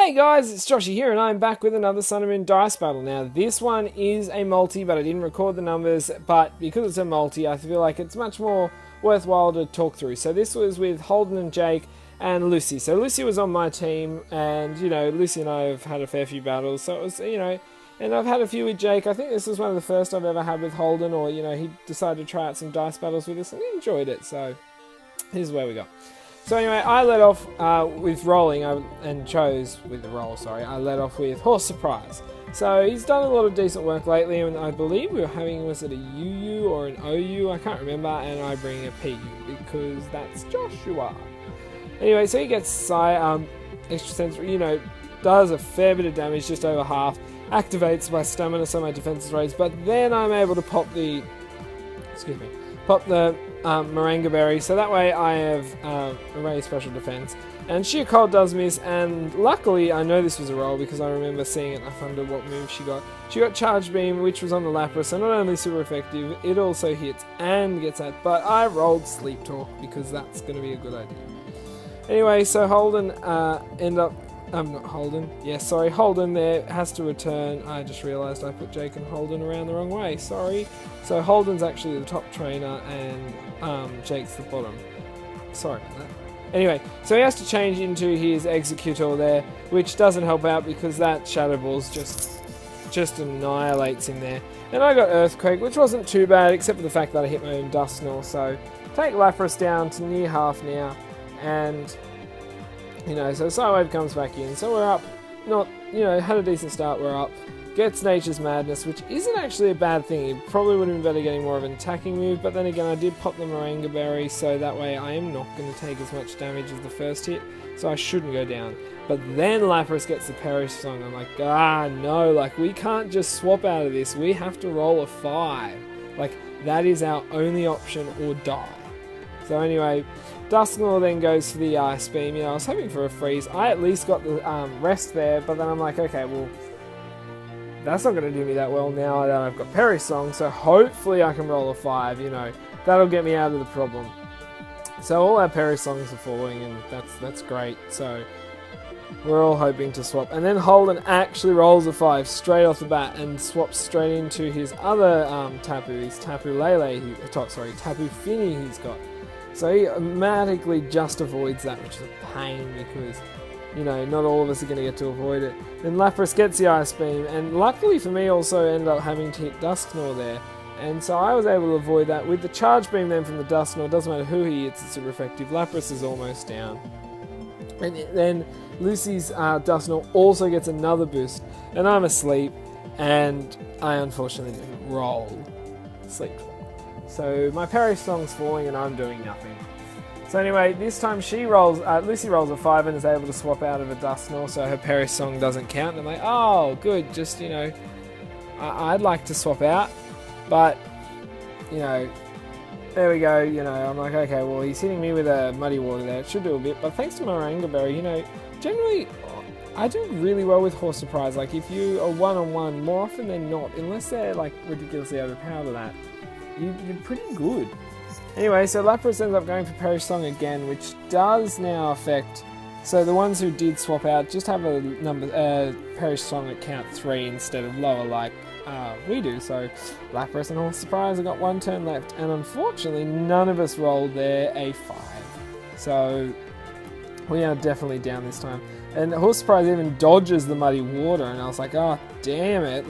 Hey guys, it's Joshy here and I'm back with another Sun and Moon Dice Battle. Now this one is a multi, but I didn't record the numbers, but because it's a multi I feel like it's much more worthwhile to talk through. So this was with Holden and Jake and Lucy. So Lucy was on my team and, Lucy and I have had a fair few battles, so it was, and I've had a few with Jake. I think this was one of the first I've ever had with Holden, or, he decided to try out some dice battles with us and he enjoyed it, so here's where we go. So anyway, I led off with rolling, and chose with the roll, sorry. I led off with Horse Surprise. So he's done a lot of decent work lately, and I believe we were having, was it a UU or an OU? I can't remember, and I bring a PU, because that's Joshua. Anyway, so he gets extra sensory, does a fair bit of damage, just over half, activates my stamina, so my defense is raised, but then I'm able to pop the Moringa Berry, so that way I have a raised special defense. And Sheer Cold does miss, and luckily I know this was a roll because I remember seeing it. I wonder what move she got. She got Charge Beam, which was on the Lapras, so not only super effective, it also hits and gets that. But I rolled Sleep Talk because that's going to be a good idea. Anyway, so Holden Holden there has to return. I just realised I put Jake and Holden around the wrong way, sorry. So Holden's actually the top trainer and Jake's the bottom. Sorry about that. Anyway, so he has to change into his Executor there, which doesn't help out because that Shadow Ball's just annihilates him there. And I got Earthquake, which wasn't too bad, except for the fact that I hit my own Dusknoir. So take Lapras down to near half now, and so Psywave comes back in, so we're up. Had a decent start, we're up. Gets Nature's Madness, which isn't actually a bad thing. It probably would have been better getting more of an attacking move, but then again, I did pop the Moringa Berry, so that way I am not going to take as much damage as the first hit, so I shouldn't go down. But then Lapras gets the Perish Song. I'm like, no, we can't just swap out of this. We have to roll a 5. That is our only option, or die. So anyway, Dusknoir then goes for the Ice Beam. I was hoping for a freeze. I at least got the rest there, but then I'm like, okay, well, that's not going to do me that well now that I've got Perish Song, so hopefully I can roll a 5, that'll get me out of the problem. So all our Perish Songs are falling, and that's great, so we're all hoping to swap. And then Holden actually rolls a 5 straight off the bat and swaps straight into his other Tapu, his Tapu Tapu Fini he's got. So he automatically just avoids that, which is a pain because, not all of us are going to get to avoid it. Then Lapras gets the Ice Beam, and luckily for me also ended up having to hit Dusknoir there. And so I was able to avoid that. With the Charge Beam then from the Dusknoir, doesn't matter who he hits, it's super effective. Lapras is almost down. And then Lucy's Dusknoir also gets another boost, and I'm asleep, and I unfortunately didn't roll Sleep. So my Perish Song's falling and I'm doing nothing. So anyway, this time Lucy rolls a 5 and is able to swap out of a Dusknoir, so her Perish Song doesn't count. And I'm like, oh, good, just, I'd like to swap out, but, there we go, I'm like, okay, well, he's hitting me with a Muddy Water there, it should do a bit, but thanks to my Moringa Berry, generally, I do really well with Horse Surprise. If you are one-on-one, more often than not, unless they're, ridiculously overpowered at that, you're pretty good. Anyway, so Lapras ends up going for Perish Song again, which does now affect... So the ones who did swap out just have a Perish Song at count 3 instead of lower like we do. So Lapras and Horse Surprise have got one turn left, and unfortunately none of us rolled there a 5. So we are definitely down this time. And Horse Surprise even dodges the Muddy Water, and I was like, oh, damn it,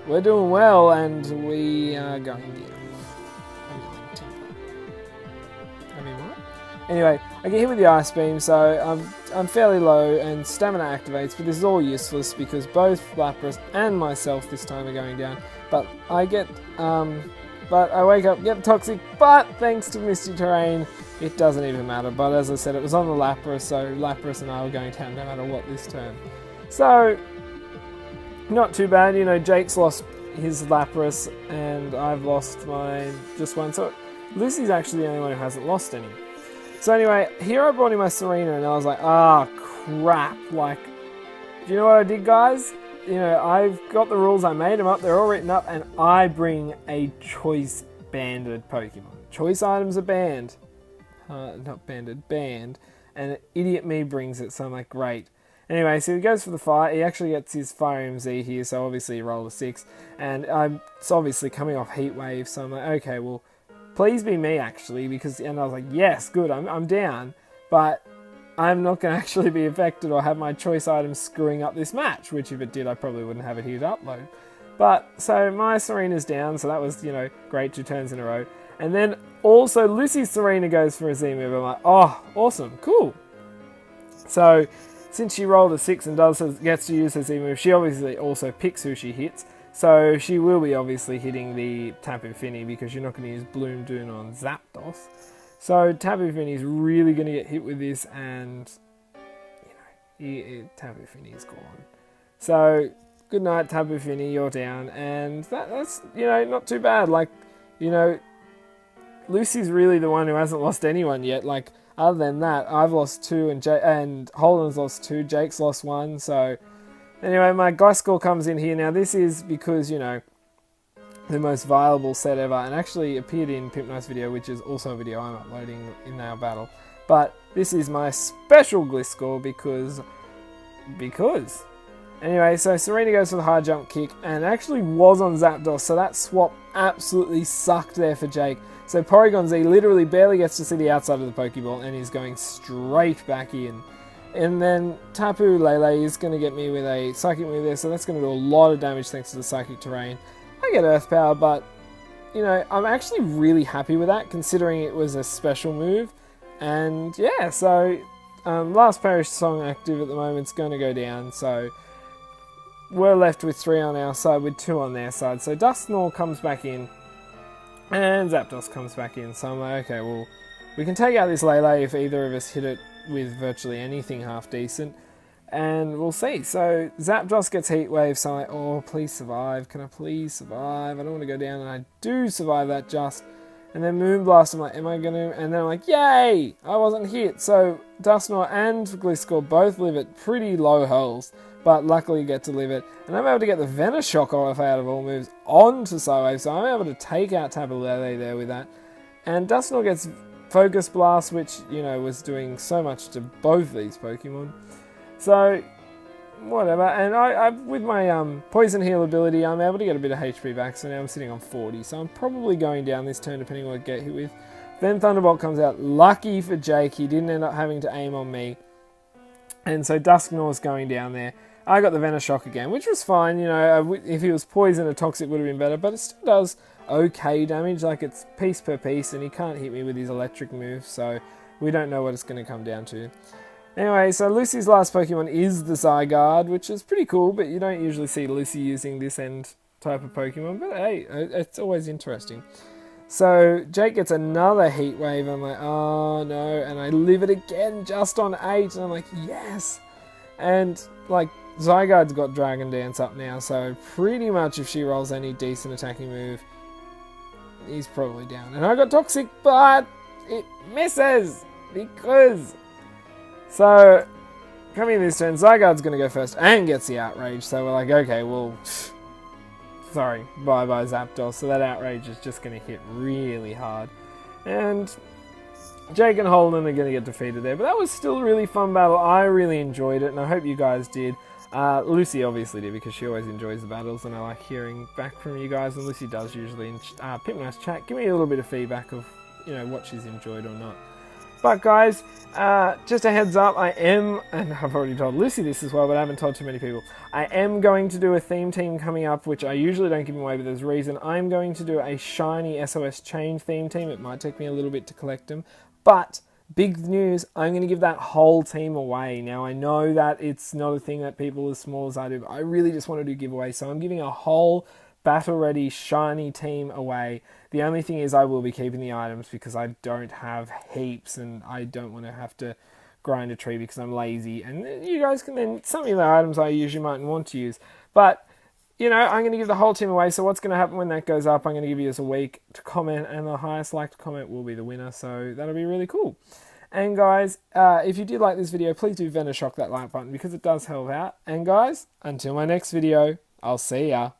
we're doing well, and we are going down. Anyway, I get hit with the Ice Beam, so I'm fairly low, and Stamina activates, but this is all useless because both Lapras and myself this time are going down. But I wake up, yep, Toxic, but thanks to Misty Terrain, it doesn't even matter. But as I said, it was on the Lapras, so Lapras and I were going down no matter what this turn. So, not too bad, Jake's lost his Lapras, and I've lost mine just one. So Lucy's actually the only one who hasn't lost any. So anyway, here I brought in my Serena, and I was like, crap. Do you know what I did, guys? I've got the rules, I made them up, they're all written up, and I bring a choice banded Pokemon. Choice items are banned. Not banded, banned. And idiot me brings it, so I'm like, great. Anyway, so he goes for the fire. He actually gets his Fire MZ here, so obviously he rolled a 6. And it's obviously coming off Heat Wave, so I'm like, okay, well, please be me, actually, because, and I was like, yes, good, I'm down, but I'm not going to actually be affected or have my choice items screwing up this match, which if it did, I probably wouldn't have it here to upload. But, so my Serena's down, so that was, great, 2 turns in a row. And then also Lucy's Serena goes for a Z move. I'm like, oh, awesome, cool. So, since she rolled a 6 and gets to use her Z move, she obviously also picks who she hits. So she will be obviously hitting the Tapu Fini because you're not going to use Bloom Dune on Zapdos. So Tapu Fini is really going to get hit with this, and Tapu Fini is gone. So good night, Tapu Fini, you're down, and that's not too bad. Like, Lucy's really the one who hasn't lost anyone yet. Like, other than that, I've lost 2 and Holden's lost 2. Jake's lost 1. So anyway, my Gliscor comes in here. Now this is because, the most viable set ever, and actually appeared in Pimpnice's video, which is also a video I'm uploading in our battle. But this is my special Gliscor because. Anyway, so Serena goes for the high jump kick and actually was on Zapdos, so that swap absolutely sucked there for Jake. So Porygon Z literally barely gets to see the outside of the Pokeball and is going straight back in. And then Tapu Lele is going to get me with a Psychic move there, so that's going to do a lot of damage thanks to the Psychic Terrain. I get Earth Power, but, I'm actually really happy with that, considering it was a special move. And, yeah, so Last Parish Song active at the moment is going to go down, so we're left with 3 on our side with 2 on their side. So Dusknoir comes back in, and Zapdos comes back in, so I'm like, okay, well, we can take out this Lele if either of us hit it with virtually anything half decent, and we'll see. So Zapdos gets Heat Wave, so I'm like, oh, please survive, can I please survive? I don't want to go down, and I do survive that just. And then Moonblast, I'm like, am I going to? And then I'm like, yay, I wasn't hit. So Dusknoir and Gliscor both live at pretty low health, but luckily get to live it. And I'm able to get the Venoshock off out of all moves onto Psywave, so I'm able to take out Tapu Lele there with that. And Dusknoir gets Focus Blast, which, was doing so much to both these Pokemon. So, whatever. And I with my Poison Heal ability, I'm able to get a bit of HP back, so now I'm sitting on 40. So I'm probably going down this turn, depending on what I get hit with. Then Thunderbolt comes out. Lucky for Jake, he didn't end up having to aim on me. And so Dusknoir's going down there. I got the Venoshock again, which was fine. If he was Poison or Toxic, would have been better. But it still does okay damage. Like, it's piece per piece, and he can't hit me with his electric move. So we don't know what it's going to come down to. Anyway, so Lucy's last Pokemon is the Zygarde, which is pretty cool. But you don't usually see Lucy using this end type of Pokemon. But hey, it's always interesting. So Jake gets another Heat Wave. I'm like, oh no. And I live it again just on 8. And I'm like, yes. And like, Zygarde's got Dragon Dance up now, so pretty much if she rolls any decent attacking move, he's probably down. And I got Toxic, but it misses because. So coming this turn, Zygarde's going to go first and gets the Outrage. So we're like, okay, well, sorry, bye bye Zapdos. So that Outrage is just going to hit really hard, and Jake and Holden are going to get defeated there. But that was still a really fun battle. I really enjoyed it, and I hope you guys did. Lucy obviously did, because she always enjoys the battles, and I like hearing back from you guys, and Lucy does usually in Pipnice chat. Give me a little bit of feedback of, what she's enjoyed or not. But guys, just a heads up, I am, and I've already told Lucy this as well, but I haven't told too many people, I am going to do a theme team coming up, which I usually don't give away, but there's a reason. I'm going to do a shiny SOS Chain theme team. It might take me a little bit to collect them, but big news, I'm going to give that whole team away. Now, I know that it's not a thing that people as small as I do, but I really just want to do giveaways, so I'm giving a whole battle-ready shiny team away. The only thing is I will be keeping the items because I don't have heaps, and I don't want to have to grind a tree because I'm lazy, and you guys can then, some of the items I usually mightn't want to use, but I'm going to give the whole team away. So what's going to happen when that goes up, I'm going to give you a week to comment, and the highest liked comment will be the winner. So that'll be really cool. And guys, if you did like this video, please do Venoshock that like button because it does help out. And guys, until my next video, I'll see ya.